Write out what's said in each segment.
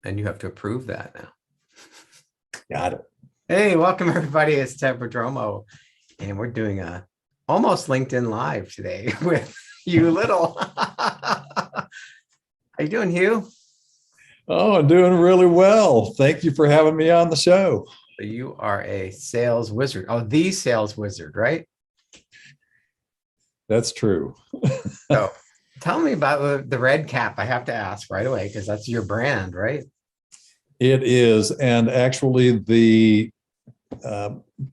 And you have to approve that now. Got it. Hey, welcome everybody. It's Ted Prodromo, and we're doing a almost LinkedIn Live today with Hugh Liddle. How you doing, Hugh? Oh, I'm doing really well. Thank you for having me on the show. You are a sales wizard. Oh, the sales wizard, right? That's true. So tell me about the red cap. I have to ask right away because that's your brand, right? It is. And actually, the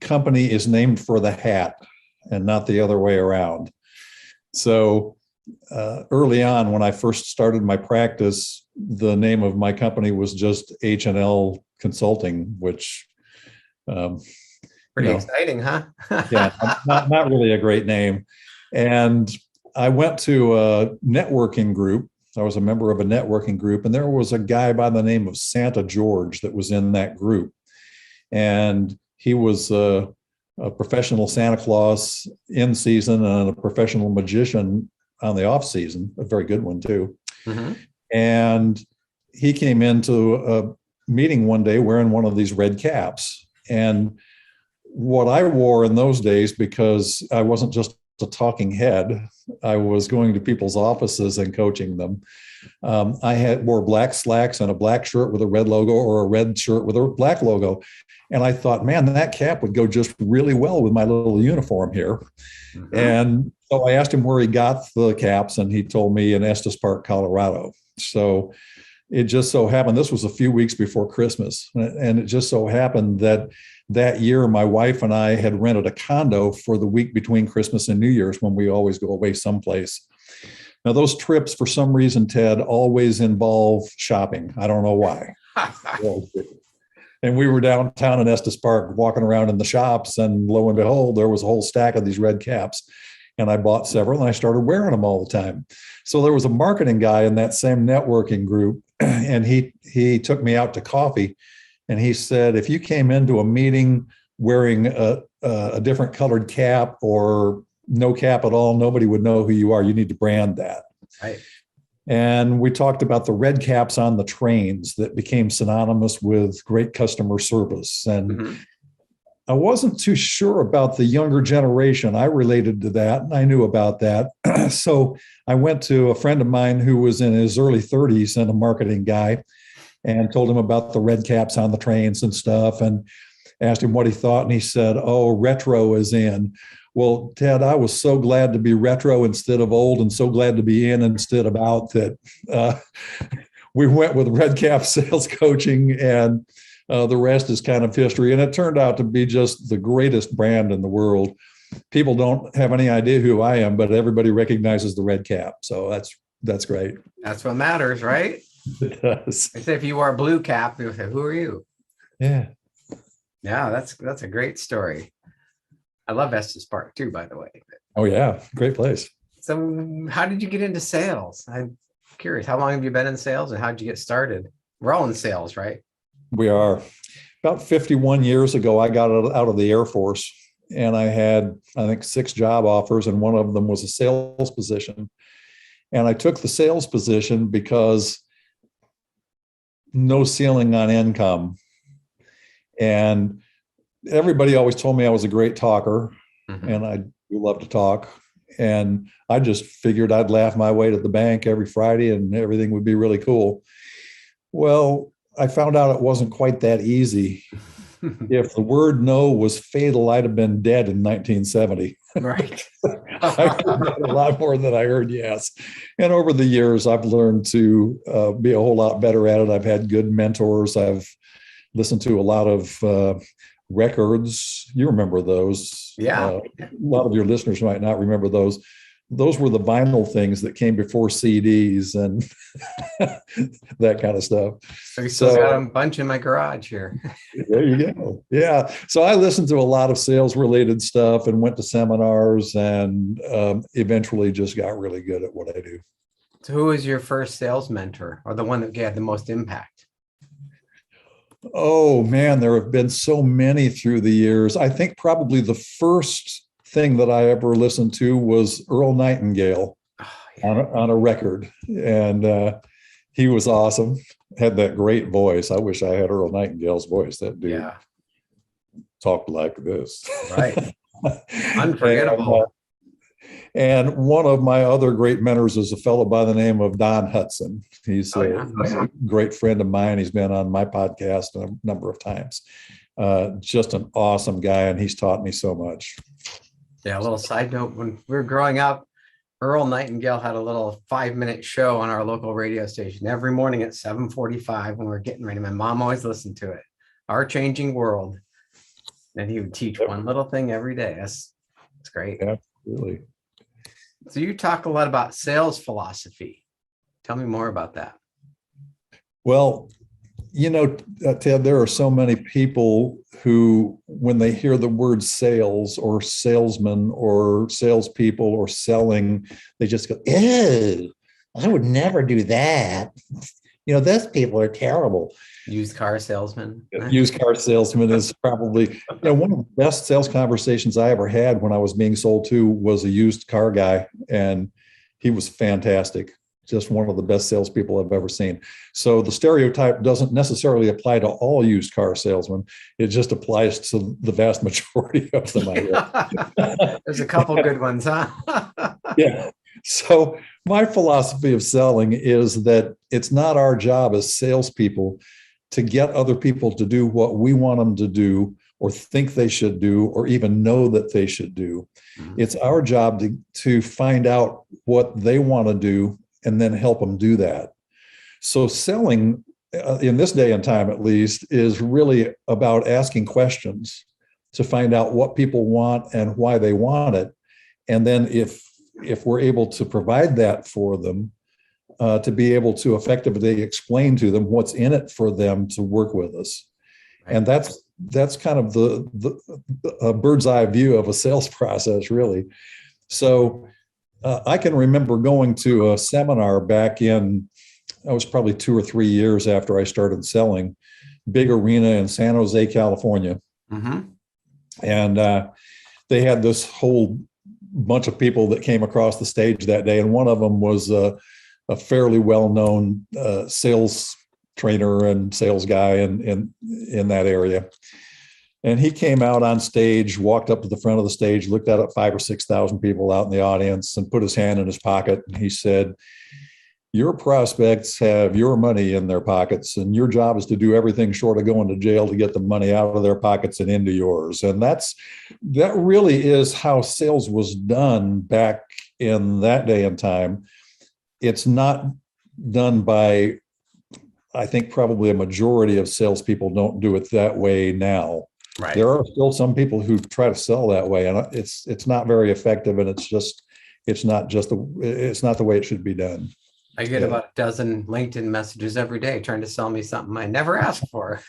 company is named for the hat and not the other way around. So early on, when I first started my practice, the name of my company was just H&L Consulting, which pretty exciting, huh? Yeah, not really a great name. And I went to a networking group. I was a member of a networking group, and there was a guy by the name of Santa George that was in that group. And he was a professional Santa Claus in season and a professional magician on the off season, a very good one too. Mm-hmm. And he came into a meeting one day wearing one of these red caps. And what I wore in those days, because I wasn't just a talking head, I was going to people's offices and coaching them. I wore black slacks and a black shirt with a red logo, or a red shirt with a black logo. And I thought, man, that cap would go just really well with my little uniform here. Mm-hmm. And so I asked him where he got the caps, and he told me in Estes Park, Colorado. So it just so happened, this was a few weeks before Christmas, and it just so happened that year, my wife and I had rented a condo for the week between Christmas and New Year's, when we always go away someplace. Now, those trips, for some reason, Ted, always involve shopping. I don't know why. And we were downtown in Estes Park walking around in the shops, and lo and behold, there was a whole stack of these red caps. And I bought several, and I started wearing them all the time. So there was a marketing guy in that same networking group, and he took me out to coffee. And he said, if you came into a meeting wearing a different colored cap or no cap at all, nobody would know who you are. You need to brand that. Right. And we talked about the red caps on the trains that became synonymous with great customer service. And mm-hmm. I wasn't too sure about the younger generation. I related to that, and I knew about that. So I went to a friend of mine who was in his early 30s and a marketing guy, and told him about the red caps on the trains and stuff, and asked him what he thought. And he said, oh, retro is in. Well, Ted, I was so glad to be retro instead of old, and so glad to be in instead of out, that we went with red cap sales coaching, and the rest is kind of history. And it turned out to be just the greatest brand in the world. People don't have any idea who I am, but everybody recognizes the red cap. So that's great. That's what matters, right? It does. I say if you wore a blue cap, you would say, who are you? Yeah. Yeah, that's a great story. I love Estes Park too, by the way. Oh yeah, great place. So how did you get into sales? I'm curious. How long have you been in sales, and how did you get started? We're all in sales, right? We are. About 51 years ago, I got out of the Air Force, and I had, I think, 6 job offers, and one of them was a sales position. And I took the sales position because no ceiling on income. And everybody always told me I was a great talker, mm-hmm. and I do love to talk. And I just figured I'd laugh my way to the bank every Friday and everything would be really cool. Well, I found out it wasn't quite that easy. If the word no was fatal, I'd have been dead in 1970. Right. I heard a lot more than I heard yes. And over the years, I've learned to be a whole lot better at it. I've had good mentors. I've listened to a lot of records. You remember those. Yeah. A lot of your listeners might not remember those. Those were the vinyl things that came before CDs and that kind of stuff. So you still got a bunch in my garage here. There you go. Yeah. So I listened to a lot of sales related stuff and went to seminars, and eventually just got really good at what I do. So who was your first sales mentor, or the one that had the most impact? Oh man, there have been so many through the years. I think probably the first thing that I ever listened to was Earl Nightingale on a record. And He was awesome. Had that great voice. I wish I had Earl Nightingale's voice. That dude Yeah, talked like this. right. And, Unforgettable. and one of my other great mentors is a fellow by the name of Don Hudson. He's Oh yeah. a great friend of mine. He's been on my podcast a number of times. Just an awesome guy, and he's taught me so much. Yeah, a little side note, when we were growing up, Earl Nightingale had a little 5-minute show on our local radio station every morning at 7:45 when we were getting ready. My mom always listened to it. Our Changing World. And he would teach one little thing every day. That's great. Absolutely. So you talk a lot about sales philosophy. Tell me more about that. Well, Ted, there are so many people who, when they hear the word sales or salesman or salespeople or selling, they just go, "Ew, I would never do that. Those people are terrible." Used car salesman. Used car salesman is probably, one of the best sales conversations I ever had when I was being sold to was a used car guy, and he was fantastic. Just one of the best salespeople I've ever seen. So the stereotype doesn't necessarily apply to all used car salesmen. It just applies to the vast majority of them. There's a couple good ones, huh? Yeah. So my philosophy of selling is that it's not our job as salespeople to get other people to do what we want them to do or think they should do or even know that they should do. Mm-hmm. It's our job to find out what they want to do and then help them do that. So selling, in this day and time at least, is really about asking questions to find out what people want and why they want it. And then if we're able to provide that for them, to be able to effectively explain to them what's in it for them to work with us. Right. And that's kind of the bird's eye view of a sales process, really. So I can remember going to a seminar back in, I was probably 2 or 3 years after I started selling, big arena in San Jose, California. Mm-hmm. And they had this whole bunch of people that came across the stage that day. And one of them was a fairly well-known sales trainer and sales guy in that area. And he came out on stage, walked up to the front of the stage, looked at 5,000 or 6,000 people out in the audience and put his hand in his pocket. And he said, "Your prospects have your money in their pockets, and your job is to do everything short of going to jail to get the money out of their pockets and into yours." And that really is how sales was done back in that day and time. It's not done by, I think probably a majority of salespeople don't do it that way now. Right. There are still some people who try to sell that way, and it's not very effective, and it's not the way it should be done. I get about a dozen LinkedIn messages every day trying to sell me something I never asked for.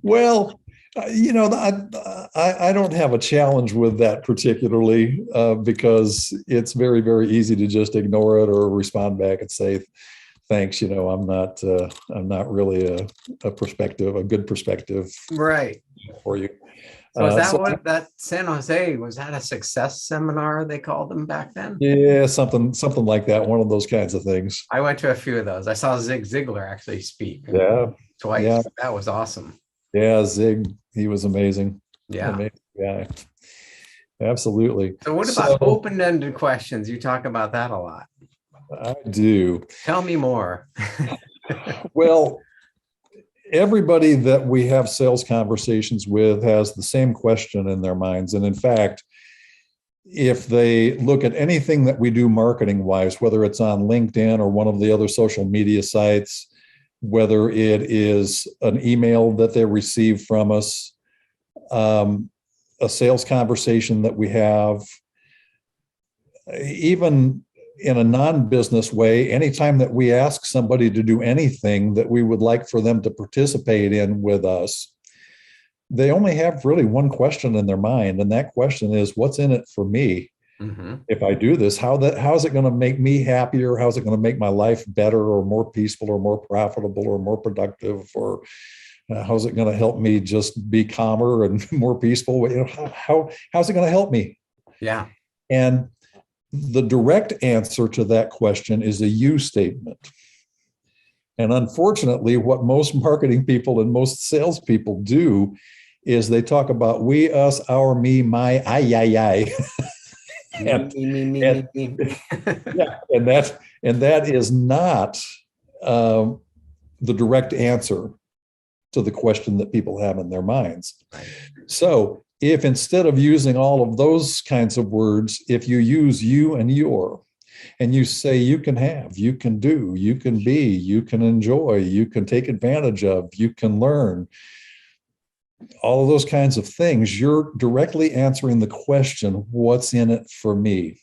Well, I don't have a challenge with that particularly because it's very, very easy to just ignore it or respond back and say, "Thanks, I'm not really a good perspective, right, for you." So is that what that San Jose, was that a success seminar they called them back then? Yeah, something like that. One of those kinds of things. I went to a few of those. I saw Zig Ziglar actually speak. Yeah, twice. Yeah. That was awesome. Yeah, Zig, he was amazing. Yeah. Amazing guy. Absolutely. So what about open-ended questions? You talk about that a lot. I do. Tell me more. Well, everybody that we have sales conversations with has the same question in their minds. And in fact, if they look at anything that we do marketing wise, whether it's on LinkedIn or one of the other social media sites, whether it is an email that they receive from us, a sales conversation that we have, even in a non-business way, anytime that we ask somebody to do anything that we would like for them to participate in with us, they only have really one question in their mind. And that question is, what's in it for me? Mm-hmm. If I do this, how is it going to make me happier? How's it going to make my life better or more peaceful or more profitable or more productive? Or how's it going to help me just be calmer and more peaceful? How's it going to help me? Yeah. And the direct answer to that question is a you statement. And unfortunately, what most marketing people and most salespeople do is they talk about we, us, our, me, my, I. and, Me. yeah, and that is not the direct answer to the question that people have in their minds. Right. So if instead of using all of those kinds of words, if you use you and your, and you say you can have, you can do, you can be, you can enjoy, you can take advantage of, you can learn, all of those kinds of things, you're directly answering the question, what's in it for me?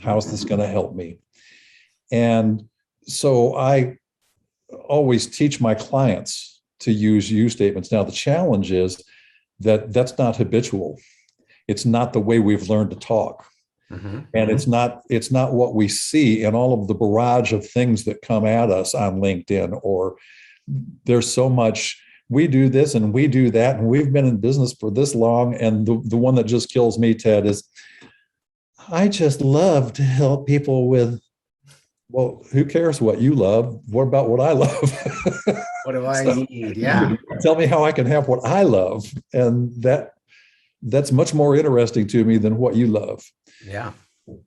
How's this going to help me? And so I always teach my clients to use you statements. Now, the challenge is that that's not habitual. It's not the way we've learned to talk. And it's not what we see in all of the barrage of things that come at us on LinkedIn, or there's so much, we do this and we do that, and we've been in business for this long. And the one that just kills me, Ted, is I just love to help people with, well, who cares what you love? What about what I love? What do I need? Yeah. Tell me how I can have what I love. And that's much more interesting to me than what you love. Yeah.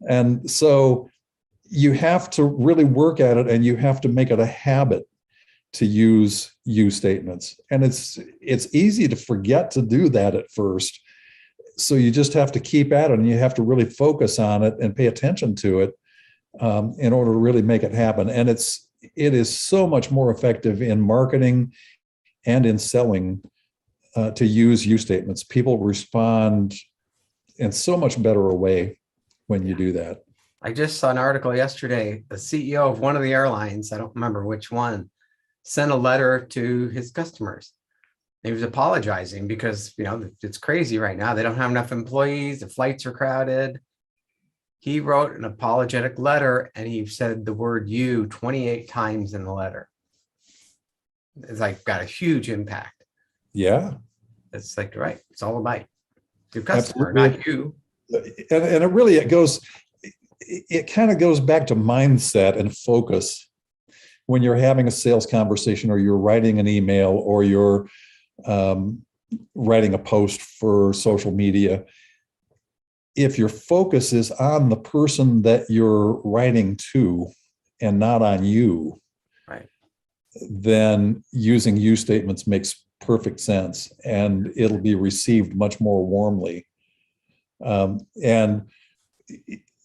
And so you have to really work at it, and you have to make it a habit to use you statements. And it's easy to forget to do that at first. So you just have to keep at it, and you have to really focus on it and pay attention to it in order to really make it happen. And it is so much more effective in marketing and in selling to use you statements. People respond in so much better a way when you do that. I just saw an article yesterday. The CEO of one of the airlines, I don't remember which one, sent a letter to his customers. He was apologizing because, it's crazy right now. They don't have enough employees. The flights are crowded. He wrote an apologetic letter, and he said the word you 28 times in the letter. It's like got a huge impact. Yeah. It's like, right. It's all about your customer, Absolutely. not you. And it kind of goes back to mindset and focus when you're having a sales conversation, or you're writing an email, or you're writing a post for social media. If your focus is on the person that you're writing to and not on you, right, then using you statements makes perfect sense, and it'll be received much more warmly. And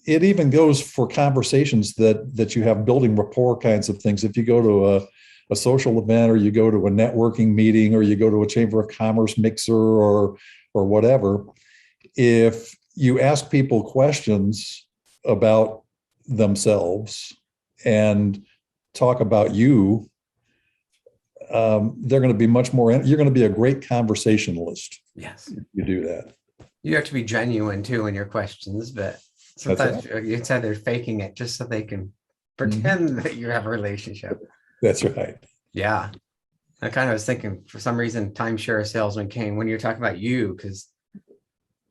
it even goes for conversations that you have, building rapport kinds of things. If you go to a social event, or you go to a networking meeting, or you go to a Chamber of Commerce mixer, or whatever, if you ask people questions about themselves and talk about you, they're going to be much more, you're going to be a great conversationalist. Yes. If you do that. You have to be genuine too in your questions, but sometimes you said they're faking it just so they can pretend that you have a relationship. That's right. Yeah. I kind of was thinking, for some reason, timeshare salesman came when you're talking about you, because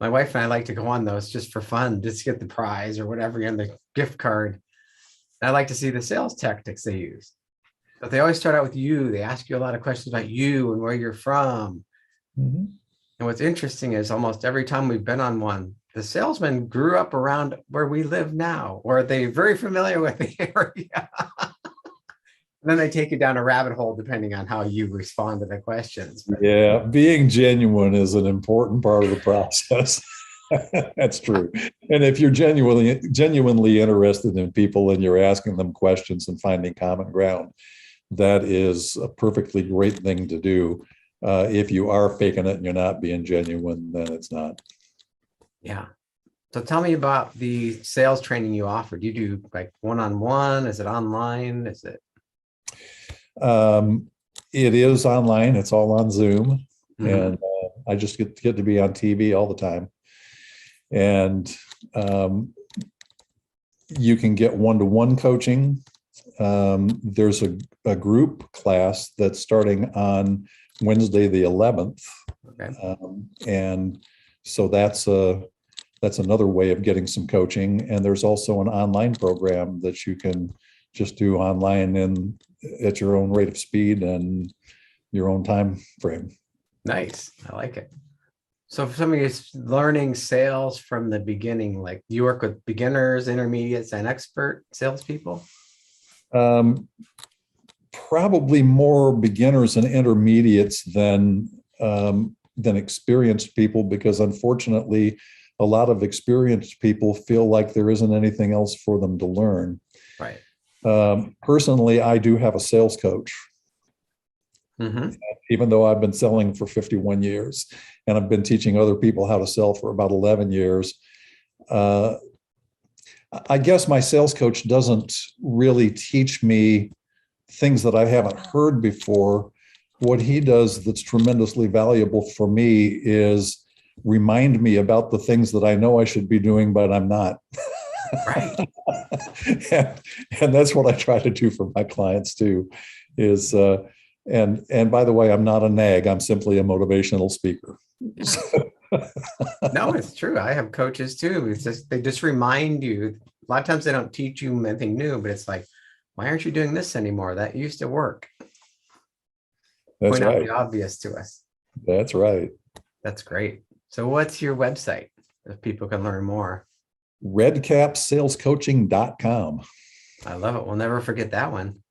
my wife and I like to go on those just for fun, just get the prize or whatever in the gift card. And I like to see the sales tactics they use. But they always start out with you. They ask you a lot of questions about you and where you're from. And what's interesting is almost every time we've been on one, the salesman grew up around where we live now, or they're very familiar with the area. And then they take you down a rabbit hole depending on how you respond to the questions. Yeah, being genuine is an important part of the process. That's true. And if you're genuinely interested in people, and you're asking them questions and finding common ground, that is a perfectly great thing to do. If you are faking it and you're not being genuine, then it's not. Yeah. So tell me about the sales training you offer. Do you do like one-on-one? Is it online? Is it? It is online. It's all on Zoom. And I just get to be on TV all the time. And you can get one-to-one coaching. There's a group class that's starting on Wednesday the 11th. Okay. And so that's a that's another way of getting some coaching. And there's also an online program that you can just do online and at your own rate of speed and your own time frame. Nice. I like it. So if somebody is learning sales from the beginning, like you work with beginners, intermediates, and expert salespeople? Probably more beginners and intermediates than experienced people, because unfortunately, a lot of experienced people feel like there isn't anything else for them to learn. Right. Personally, I do have a sales coach. Mm-hmm. Even though I've been selling for 51 years and I've been teaching other people how to sell for about 11 years. I guess my sales coach doesn't really teach me things that I haven't heard before. What he does that's tremendously valuable for me is remind me about the things that I know I should be doing, but I'm not. Right. and that's what I try to do for my clients too, is and by the way, I'm not a nag. I'm simply a motivational speaker. No, it's true. I have coaches too. It's just, they just remind you. A lot of times they don't teach you anything new, but it's like, why aren't you doing this anymore? That used to work. That's Point out right. the obvious to us. That's right. That's great. So what's your website if people can learn more? redcapsalescoaching.com. I love it. We'll never forget that one.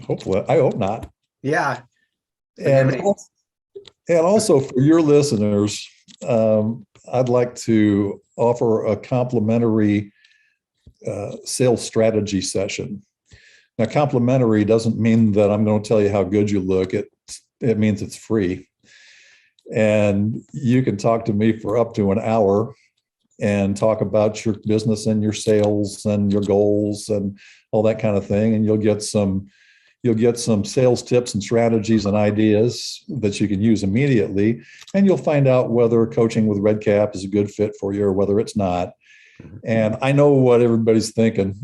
Hopefully, I hope not. Yeah. And also for your listeners, I'd like to offer a complimentary sales strategy session. Now, complimentary doesn't mean that I'm going to tell you how good you look. It means it's free. And you can talk to me for up to an hour and talk about your business and your sales and your goals and all that kind of thing. And you'll get some sales tips and strategies and ideas that you can use immediately. And you'll find out whether coaching with Red Cap is a good fit for you or whether it's not. And I know what everybody's thinking.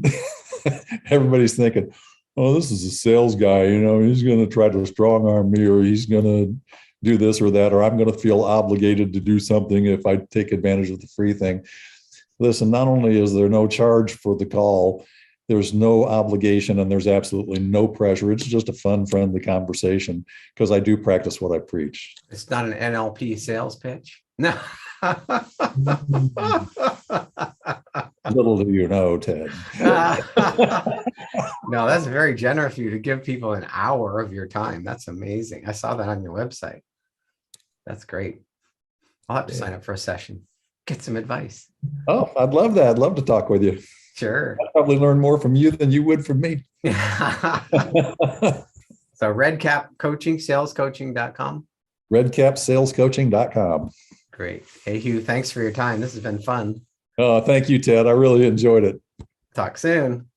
Everybody's thinking, oh, this is a sales guy, he's going to try to strong arm me, or he's going to do this or that, or I'm going to feel obligated to do something if I take advantage of the free thing. Listen, not only is there no charge for the call, there's no obligation and there's absolutely no pressure. It's just a fun, friendly conversation because I do practice what I preach. It's not an NLP sales pitch. No. Little do you know, Ted. No, that's very generous of you to give people an hour of your time. That's amazing. I saw that on your website. That's great. I'll have to sign up for a session. Get some advice. Oh, I'd love that. I'd love to talk with you. Sure. I'd probably learn more from you than you would from me. So Redcap Coaching, salescoaching.com. redcapsalescoaching.com. Great. Hey, Hugh, thanks for your time. This has been fun. Thank you, Ted. I really enjoyed it. Talk soon.